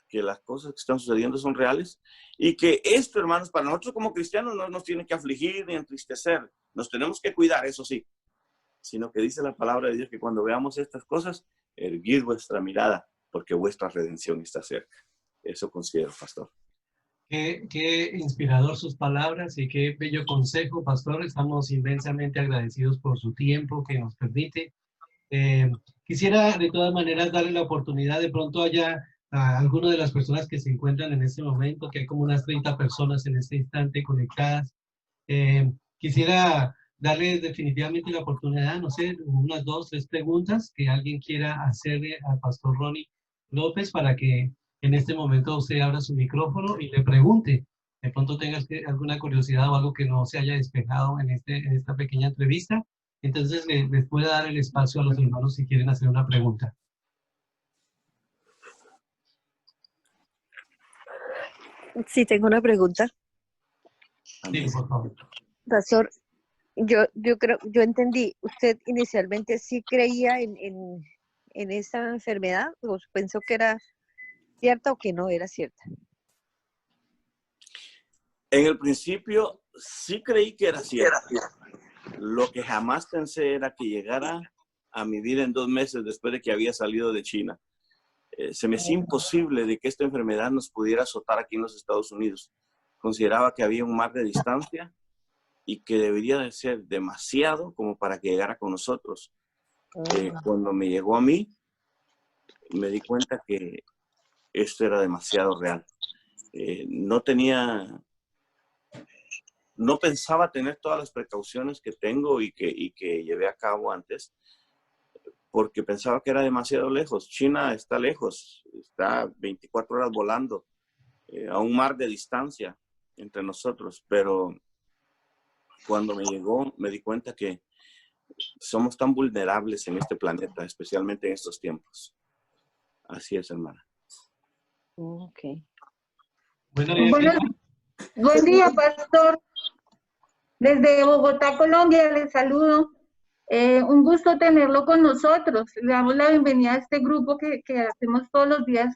que las cosas que están sucediendo son reales y que esto, hermanos, para nosotros como cristianos no nos tiene que afligir ni entristecer. Nos tenemos que cuidar, eso sí, sino que dice la palabra de Dios que cuando veamos estas cosas, erguid vuestra mirada porque vuestra redención está cerca. Eso considero, pastor. Qué inspirador sus palabras y qué bello consejo, pastor. Estamos inmensamente agradecidos por su tiempo que nos permite. Quisiera de todas maneras darle la oportunidad, de pronto haya a alguna de las personas que se encuentran en este momento, que hay como unas 30 personas en este instante conectadas. Quisiera darle definitivamente la oportunidad, no sé, unas 2, 3 preguntas que alguien quiera hacerle al pastor Ronnie López para que en este momento usted abra su micrófono y le pregunte. De pronto tengas alguna curiosidad o algo que no se haya despejado en esta pequeña entrevista. Entonces les puede dar el espacio a los hermanos si quieren hacer una pregunta. Sí, tengo una pregunta. Sí, por favor. Pastor, yo entendí, usted inicialmente sí creía en esa enfermedad, o pensó que era cierta o que no era cierta. En el principio sí creí que era cierta. Lo que jamás pensé era que llegara a mi vida en 2 meses después de que había salido de China. Se me hacía imposible de que esta enfermedad nos pudiera azotar aquí en los Estados Unidos. Consideraba que había un mar de distancia y que debería de ser demasiado como para que llegara con nosotros. Cuando me llegó a mí, me di cuenta que esto era demasiado real. No pensaba tener todas las precauciones que tengo y que llevé a cabo antes, porque pensaba que era demasiado lejos. China está lejos, está 24 horas volando, a un mar de distancia entre nosotros, pero cuando me llegó me di cuenta que somos tan vulnerables en este planeta, especialmente en estos tiempos. Así es, hermana. Ok. Buen día, pastor. Desde Bogotá, Colombia, les saludo. Un gusto tenerlo con nosotros. Le damos la bienvenida a este grupo que hacemos todos los días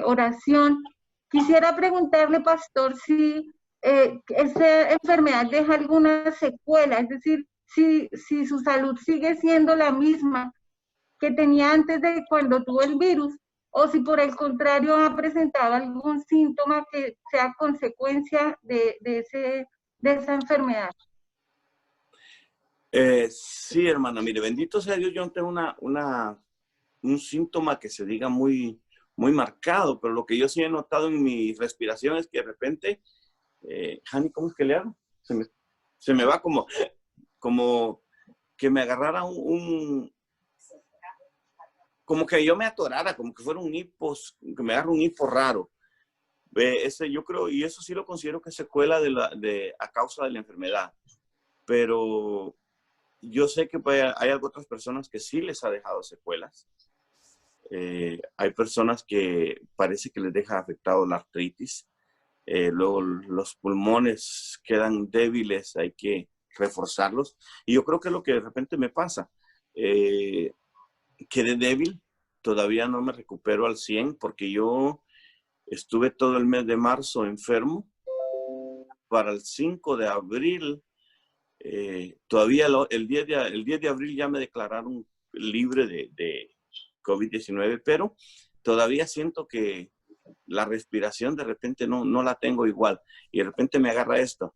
oración. Quisiera preguntarle, pastor, si esa enfermedad deja alguna secuela, es decir, si su salud sigue siendo la misma que tenía antes de cuando tuvo el virus, o si por el contrario ha presentado algún síntoma que sea consecuencia de esa enfermedad. Sí, hermana, mire, bendito sea Dios, yo no tengo un síntoma que se diga muy, muy marcado, pero lo que yo sí he notado en mi respiración es que de repente, Hani, ¿cómo es que le hago? Se me va como que me agarrara como que yo me atorara, como que fuera un hipo, que me agarra un hipo raro. Yo creo, y eso sí lo considero que es secuela a causa de la enfermedad, pero yo sé que hay otras personas que sí les ha dejado secuelas. Hay personas que parece que les deja afectado la artritis. Luego los pulmones quedan débiles, hay que reforzarlos. Y yo creo que es lo que de repente me pasa. Quedé débil, todavía no me recupero al 100 porque yo estuve todo el mes de marzo enfermo. Para el 5 de abril, todavía el 10 de abril ya me declararon libre de COVID-19, pero todavía siento que la respiración de repente no la tengo igual. Y de repente me agarra esto.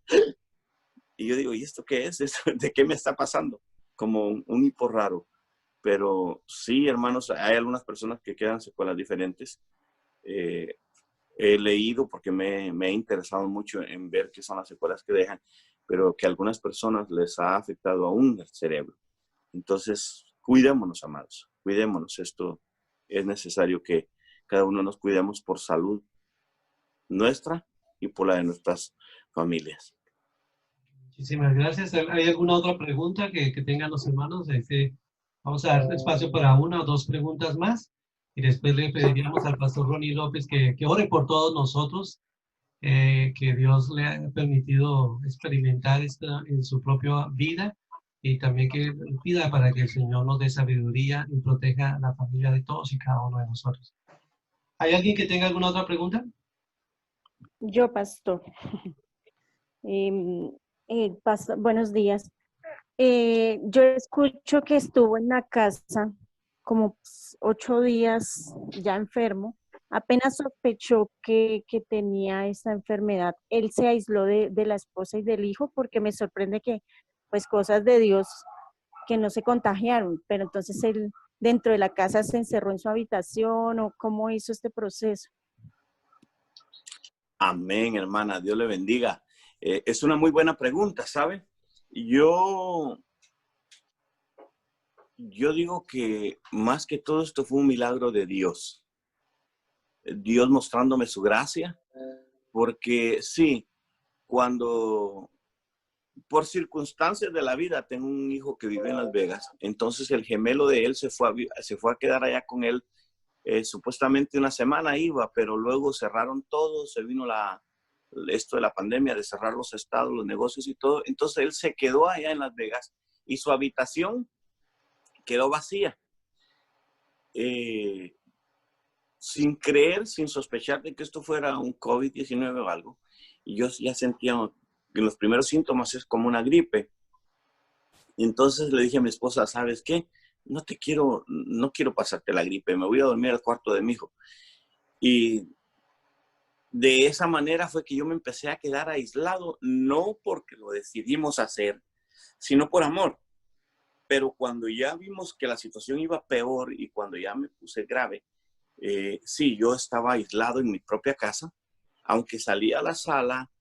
Y yo digo, ¿y esto qué es? ¿De qué me está pasando? Como un hipo raro. Pero sí, hermanos, hay algunas personas que quedan secuelas diferentes. He leído porque me he interesado mucho en ver qué son las secuelas que dejan, pero que a algunas personas les ha afectado aún el cerebro. Entonces, cuidémonos, amados, cuidémonos. Esto es necesario que cada uno nos cuidemos por salud nuestra y por la de nuestras familias. Muchísimas gracias. ¿Hay alguna otra pregunta que tengan los hermanos? Vamos a dar espacio para una o dos preguntas más y después le pediríamos al pastor Ronnie López que ore por todos nosotros, que Dios le ha permitido experimentar esto en su propia vida y también que pida para que el Señor nos dé sabiduría y proteja la familia de todos y cada uno de nosotros. ¿Hay alguien que tenga alguna otra pregunta? Yo, pastor. Buenos días. Yo escucho que estuvo en la casa como 8 días ya enfermo. Apenas sospechó que tenía esa enfermedad. Él se aisló de la esposa y del hijo porque me sorprende que, pues, cosas de Dios que no se contagiaron. Pero entonces él dentro de la casa se encerró en su habitación, ¿o cómo hizo este proceso? Amén, hermana. Dios le bendiga. Es una muy buena pregunta, ¿sabe? Yo digo que más que todo esto fue un milagro de Dios. Dios mostrándome su gracia, porque sí, cuando por circunstancias de la vida tengo un hijo que vive en Las Vegas, entonces el gemelo de él se fue a quedar allá con él. Supuestamente una semana iba, pero luego cerraron todo, se vino esto de la pandemia, de cerrar los estados, los negocios y todo. Entonces él se quedó allá en Las Vegas y su habitación quedó vacía. Sin creer, sin sospechar de que esto fuera un COVID-19 o algo. Y yo ya sentía que los primeros síntomas es como una gripe. Y entonces le dije a mi esposa, ¿sabes qué? No quiero pasarte la gripe, me voy a dormir al cuarto de mi hijo. Y de esa manera fue que yo me empecé a quedar aislado, no porque lo decidimos hacer, sino por amor. Pero cuando ya vimos que la situación iba peor y cuando ya me puse grave, sí, yo estaba aislado en mi propia casa, aunque salía a la sala,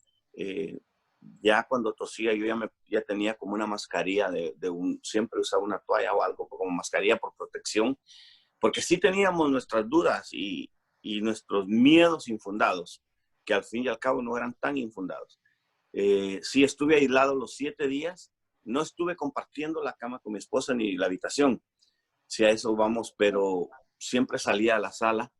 ya cuando tosía yo ya tenía como una mascarilla siempre usaba una toalla o algo como mascarilla por protección, porque sí teníamos nuestras dudas y nuestros miedos infundados, que al fin y al cabo no eran tan infundados. Sí, estuve aislado los 7 días, no estuve compartiendo la cama con mi esposa ni la habitación, si a eso vamos, pero siempre salía a la sala.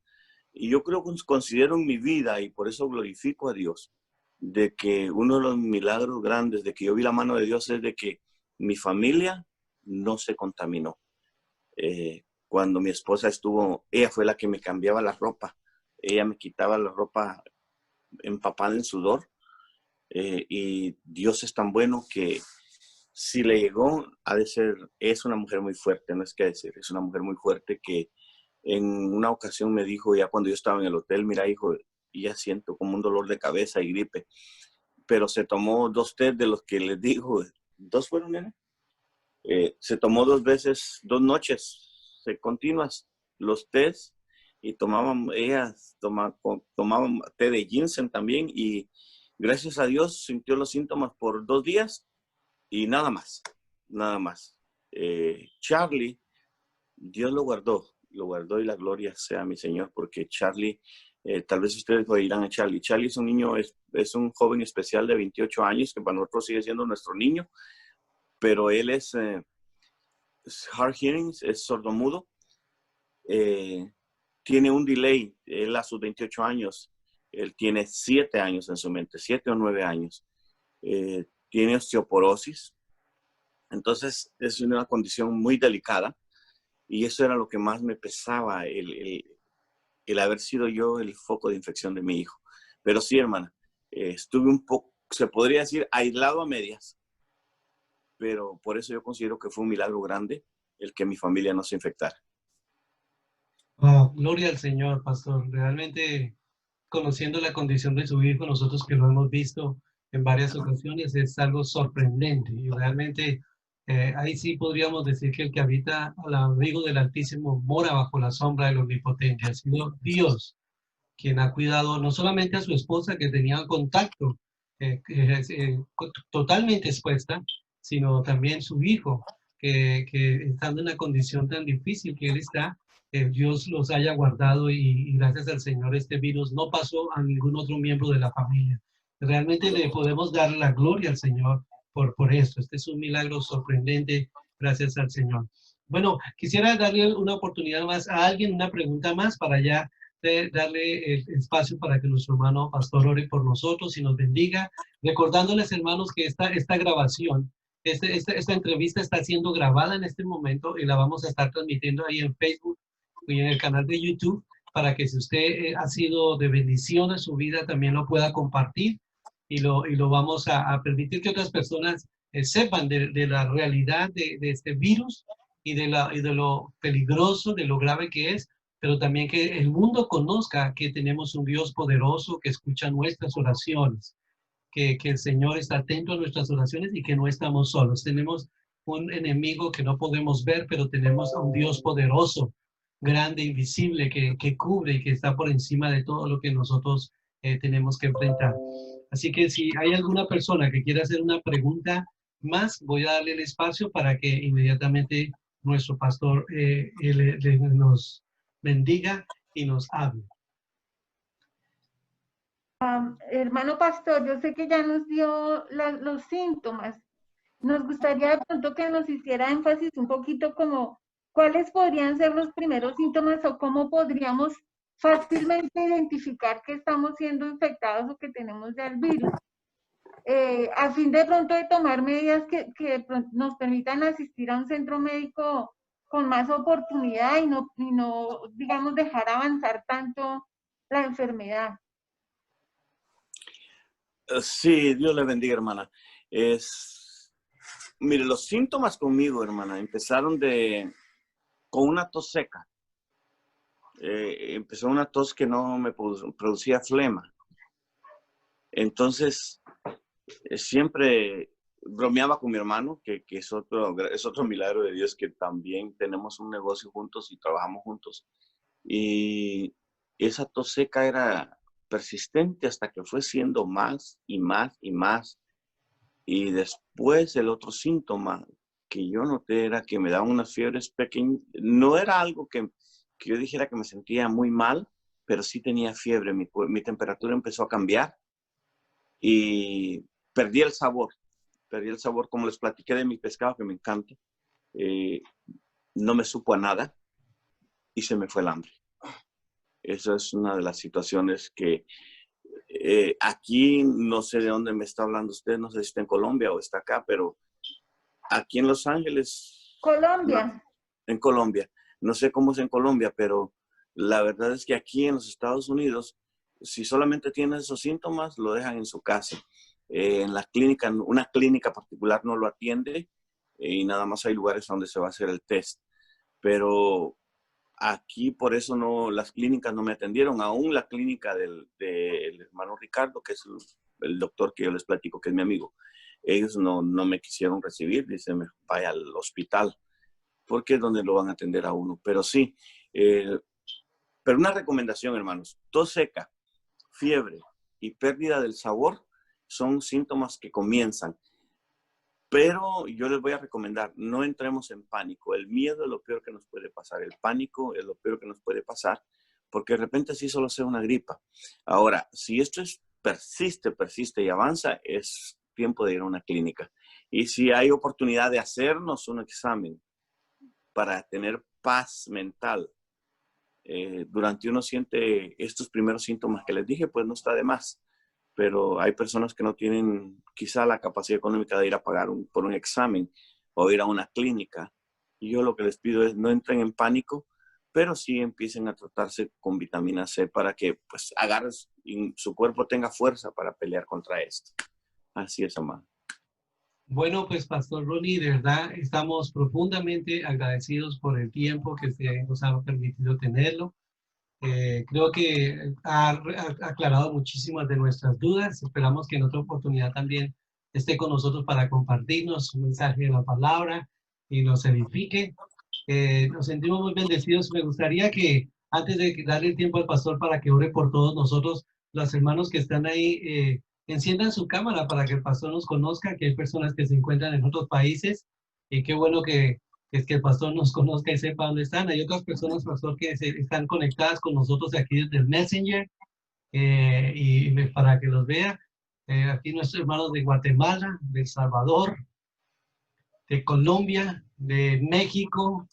Y yo considero en mi vida, y por eso glorifico a Dios, de que uno de los milagros grandes de que yo vi la mano de Dios es de que mi familia no se contaminó. Cuando mi esposa ella fue la que me cambiaba la ropa. Ella me quitaba la ropa empapada en sudor. Y Dios es tan bueno que si le llegó, es una mujer muy fuerte, no es que decir, es una mujer muy fuerte que En una ocasión me dijo, ya cuando yo estaba en el hotel, mira, hijo, ya siento como un dolor de cabeza y gripe. Pero se tomó 2 tés de los que les digo. ¿2 fueron, nena? Se tomó 2 veces, 2 noches continuas los tés, y tomaban té de ginseng también, y gracias a Dios sintió los síntomas por 2 días y nada más, nada más. Charlie, Dios lo guardó y la gloria sea a mi Señor, porque Charlie, tal vez ustedes oirán a Charlie. Charlie es un niño, es un joven especial de 28 años, que para nosotros sigue siendo nuestro niño, pero él es hard hearing, es sordomudo. Tiene un delay. Él a sus 28 años, él tiene 7 años en su mente, 7 o 9 años. Tiene osteoporosis. Entonces es una condición muy delicada, y eso era lo que más me pesaba, el haber sido yo el foco de infección de mi hijo. Pero sí, hermana, estuve un poco, se podría decir, aislado a medias, pero por eso yo considero que fue un milagro grande el que mi familia no se infectara. Oh, gloria al Señor, pastor. Realmente, conociendo la condición de su hijo, nosotros que lo hemos visto en varias ocasiones, es algo sorprendente. Y realmente, ahí sí podríamos decir que el que habita al abrigo del Altísimo mora bajo la sombra del Omnipotente. Ha sido Dios quien ha cuidado no solamente a su esposa, que tenía contacto totalmente expuesta, sino también su hijo, que estando en una condición tan difícil que él está, Dios los haya guardado, y gracias al Señor este virus no pasó a ningún otro miembro de la familia. Realmente le podemos dar la gloria al Señor por esto. Este es un milagro sorprendente, gracias al Señor. Bueno, quisiera darle una oportunidad más a alguien, una pregunta más para ya darle el espacio para que nuestro hermano pastor ore por nosotros y nos bendiga. Recordándoles, hermanos, que esta grabación, esta entrevista está siendo grabada en este momento, y la vamos a estar transmitiendo ahí en Facebook y en el canal de YouTube, para que si usted ha sido de bendición en su vida, también lo pueda compartir, y lo vamos a permitir que otras personas sepan de la realidad de este virus, y de lo peligroso, de lo grave que es, pero también que el mundo conozca que tenemos un Dios poderoso que escucha nuestras oraciones, que el Señor está atento a nuestras oraciones y que no estamos solos. Tenemos un enemigo que no podemos ver, pero tenemos a un Dios poderoso, grande, invisible, que cubre y que está por encima de todo lo que nosotros tenemos que enfrentar. Así que si hay alguna persona que quiera hacer una pregunta más, voy a darle el espacio para que inmediatamente nuestro pastor nos bendiga y nos hable. Hermano pastor, yo sé que ya nos dio los síntomas. Nos gustaría de pronto que nos hiciera énfasis un poquito como cuáles podrían ser los primeros síntomas, o cómo podríamos fácilmente identificar que estamos siendo infectados o que tenemos ya el virus, a fin de pronto de tomar medidas que nos permitan asistir a un centro médico con más oportunidad, y no digamos, dejar avanzar tanto la enfermedad. Sí, Dios le bendiga, hermana. Mire, los síntomas conmigo, hermana, empezaron con una tos seca. Empezó una tos que no me producía flema. Entonces, siempre bromeaba con mi hermano, que es otro milagro de Dios, que también tenemos un negocio juntos y trabajamos juntos. Y esa tos seca era persistente hasta que fue siendo más y más y más. Y después el otro síntoma que yo noté era que me daban unas fiebres pequeñas. No era algo que yo dijera que me sentía muy mal, pero sí tenía fiebre. Mi temperatura empezó a cambiar y perdí el sabor. Como les platiqué de mi pescado, que me encanta. No me supo a nada y se me fue el hambre. Esa es una de las situaciones que aquí, no sé de dónde me está hablando usted, no sé si está en Colombia o está acá, pero aquí en Los Ángeles. Colombia. No, en Colombia. No sé cómo es en Colombia, pero la verdad es que aquí en los Estados Unidos, si solamente tiene esos síntomas, lo dejan en su casa. En la clínica, una clínica particular no lo atiende, y nada más hay lugares donde se va a hacer el test. Pero aquí por eso no, las clínicas no me atendieron, aún la clínica del hermano Ricardo, que es el doctor que yo les platico, que es mi amigo. Ellos no me quisieron recibir, dicen, vaya al hospital, porque es donde lo van a atender a uno. Pero sí, pero una recomendación, hermanos, tos seca, fiebre y pérdida del sabor son síntomas que comienzan. Pero yo les voy a recomendar, no entremos en pánico. El miedo es lo peor que nos puede pasar. El pánico es lo peor que nos puede pasar, porque de repente sí solo sea una gripa. Ahora, si esto persiste y avanza, es tiempo de ir a una clínica. Y si hay oportunidad de hacernos un examen para tener paz mental, durante uno siente estos primeros síntomas que les dije, pues no está de más. Pero hay personas que no tienen quizá la capacidad económica de ir a pagar por un examen o ir a una clínica. Y yo lo que les pido es no entren en pánico, pero sí empiecen a tratarse con vitamina C para que pues agarres y su cuerpo tenga fuerza para pelear contra esto. Así es, amado. Bueno, pues Pastor Ronnie, de verdad estamos profundamente agradecidos por el tiempo que usted nos ha permitido tenerlo. Creo que ha aclarado muchísimas de nuestras dudas. Esperamos que en otra oportunidad también esté con nosotros para compartirnos un mensaje de la palabra y nos edifique. Nos sentimos muy bendecidos. Me gustaría que antes de darle el tiempo al pastor para que ore por todos nosotros, los hermanos que están ahí, enciendan su cámara para que el pastor nos conozca, que hay personas que se encuentran en otros países y qué bueno que el pastor nos conozca y sepa dónde están. Hay otras personas, pastor, que están conectadas con nosotros aquí desde el Messenger para que los vea. Aquí nuestros hermanos de Guatemala, de El Salvador, de Colombia, de México.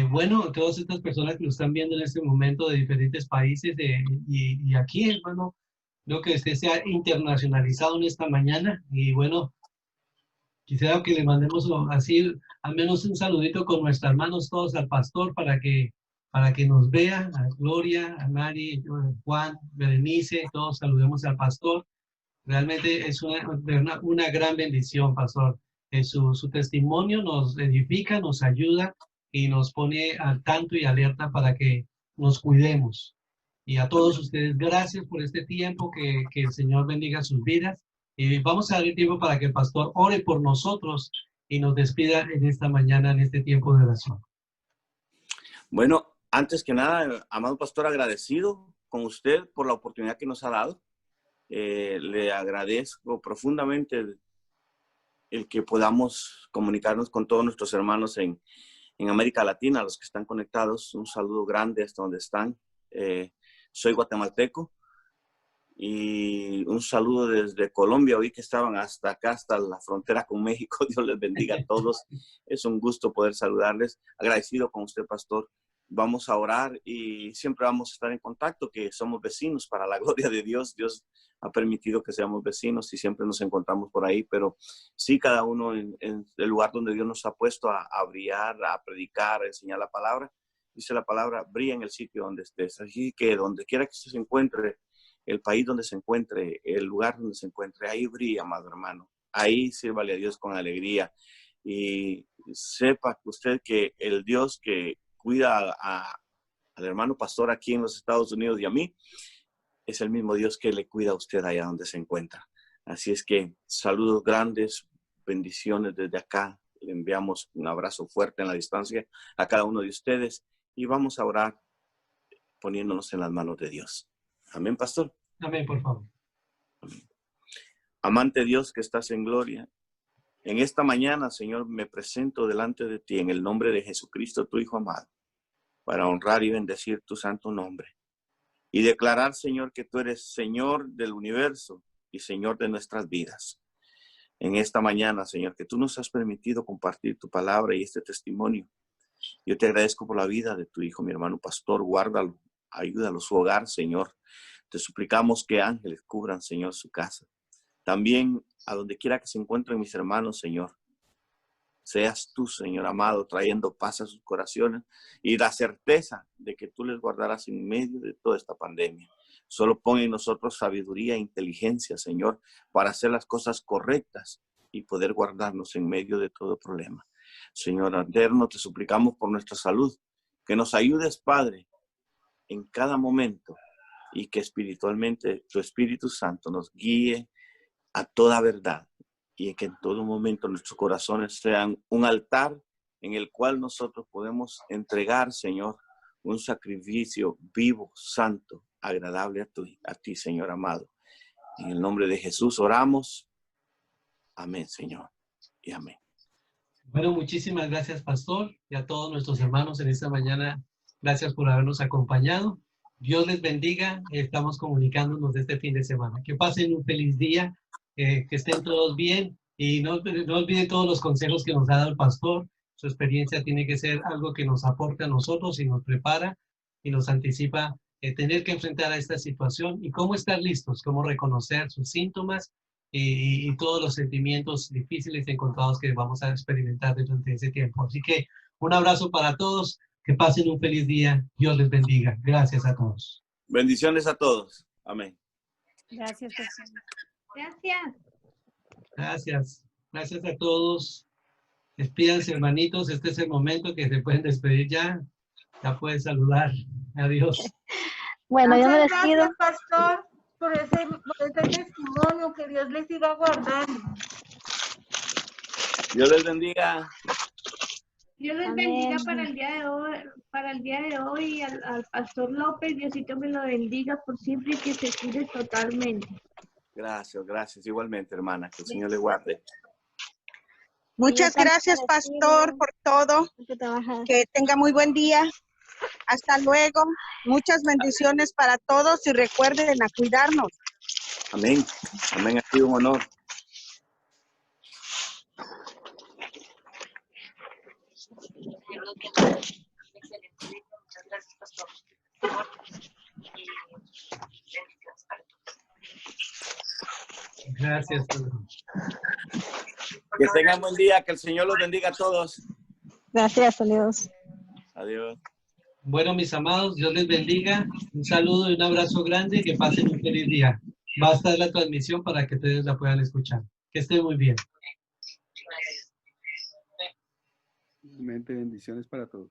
Bueno, todas estas personas que lo están viendo en este momento de diferentes países y aquí, hermano, creo que usted se ha internacionalizado en esta mañana y bueno, quisiera que le mandemos así, al menos un saludito con nuestras manos todos al pastor para que nos vea, a Gloria, a Mari, Juan, Berenice, todos saludemos al pastor. Realmente es una gran bendición, pastor. Su testimonio nos edifica, nos ayuda y nos pone al tanto y alerta para que nos cuidemos. Y a todos ustedes, gracias por este tiempo, que el Señor bendiga sus vidas. Y vamos a dar el tiempo para que el pastor ore por nosotros y nos despida en esta mañana, en este tiempo de oración. Bueno, antes que nada, amado pastor, agradecido con usted por la oportunidad que nos ha dado. Le agradezco profundamente el que podamos comunicarnos con todos nuestros hermanos en América Latina, los que están conectados. Un saludo grande hasta donde están. Soy guatemalteco y un saludo desde Colombia. Oí que estaban hasta acá, hasta la frontera con México. Dios les bendiga a todos. Es un gusto poder saludarles. Agradecido con usted, pastor. Vamos a orar y siempre vamos a estar en contacto, que somos vecinos para la gloria de Dios. Dios ha permitido que seamos vecinos y siempre nos encontramos por ahí, pero sí, cada uno en el lugar donde Dios nos ha puesto a brillar, a predicar, a enseñar la palabra. Dice la palabra, brilla en el sitio donde estés. Así que donde quiera que usted se encuentre, el país donde se encuentre, el lugar donde se encuentre, ahí brilla, amado hermano. Ahí sírvale a Dios con alegría. Y sepa usted que el Dios que cuida al hermano pastor aquí en los Estados Unidos y a mí, es el mismo Dios que le cuida a usted allá donde se encuentra. Así es que saludos grandes, bendiciones desde acá. Le enviamos un abrazo fuerte en la distancia a cada uno de ustedes y vamos a orar poniéndonos en las manos de Dios. Amén, pastor. Amén, por favor. Amante Dios que estás en gloria, en esta mañana, Señor, me presento delante de ti en el nombre de Jesucristo, tu Hijo amado, para honrar y bendecir tu santo nombre. Y declarar, Señor, que tú eres Señor del universo y Señor de nuestras vidas. En esta mañana, Señor, que tú nos has permitido compartir tu palabra y este testimonio. Yo te agradezco por la vida de tu hijo, mi hermano pastor. Guárdalo, ayúdalo, su hogar, Señor. Te suplicamos que ángeles cubran, Señor, su casa. También a donde quiera que se encuentren mis hermanos, Señor. Seas tú, Señor amado, trayendo paz a sus corazones y la certeza de que tú les guardarás en medio de toda esta pandemia. Solo pon en nosotros sabiduría e inteligencia, Señor, para hacer las cosas correctas y poder guardarnos en medio de todo problema. Señor eterno, te suplicamos por nuestra salud, Que nos ayudes, Padre, en cada momento y que espiritualmente tu Espíritu Santo nos guíe a toda verdad y que en todo momento nuestros corazones sean un altar en el cual nosotros podemos entregar, Señor, un sacrificio vivo, santo, agradable a ti, Señor amado. En el nombre de Jesús oramos. Amén, Señor. Y amén. Bueno, muchísimas gracias, pastor, y a todos nuestros hermanos en esta mañana. Gracias por habernos acompañado. Dios les bendiga. Estamos comunicándonos de este fin de semana. Que pasen un feliz día, que estén todos bien y no olviden todos los consejos que nos ha dado el pastor. Su experiencia tiene que ser algo que nos aporte a nosotros y nos prepara y nos anticipa tener que enfrentar a esta situación y cómo estar listos, cómo reconocer sus síntomas y todos los sentimientos difíciles encontrados que vamos a experimentar durante ese tiempo. Así que un abrazo para todos, que pasen un feliz día, Dios les bendiga. Gracias a todos. Bendiciones a todos. Amén. Gracias, pastor. Gracias. Gracias. Gracias a todos. Despídanse, hermanitos. Este es el momento que se pueden despedir ya. Ya pueden saludar. Adiós. Bueno, yo me Muchas despido. gracias, pastor, por ese testimonio. Que Dios les siga guardando. Dios les bendiga. Dios les Amén. bendiga para el día de hoy al pastor López. Diosito me lo bendiga por siempre y que se cuide totalmente. Gracias, gracias. Igualmente, hermana. Que el Señor le guarde. Muchas gracias, pastor, por todo. Que tenga muy buen día. Hasta luego. Muchas bendiciones para todos y recuerden a cuidarnos. Amén. Amén. Ha sido un honor. Gracias, Pedro. Que tengan buen día. Que el Señor los bendiga a todos. Gracias, adiós. Adiós. Bueno, mis amados, Dios les bendiga. Un saludo y un abrazo grande y que pasen un feliz día. Va a estar la transmisión para que ustedes la puedan escuchar. Que estén muy bien. Bendiciones para todos.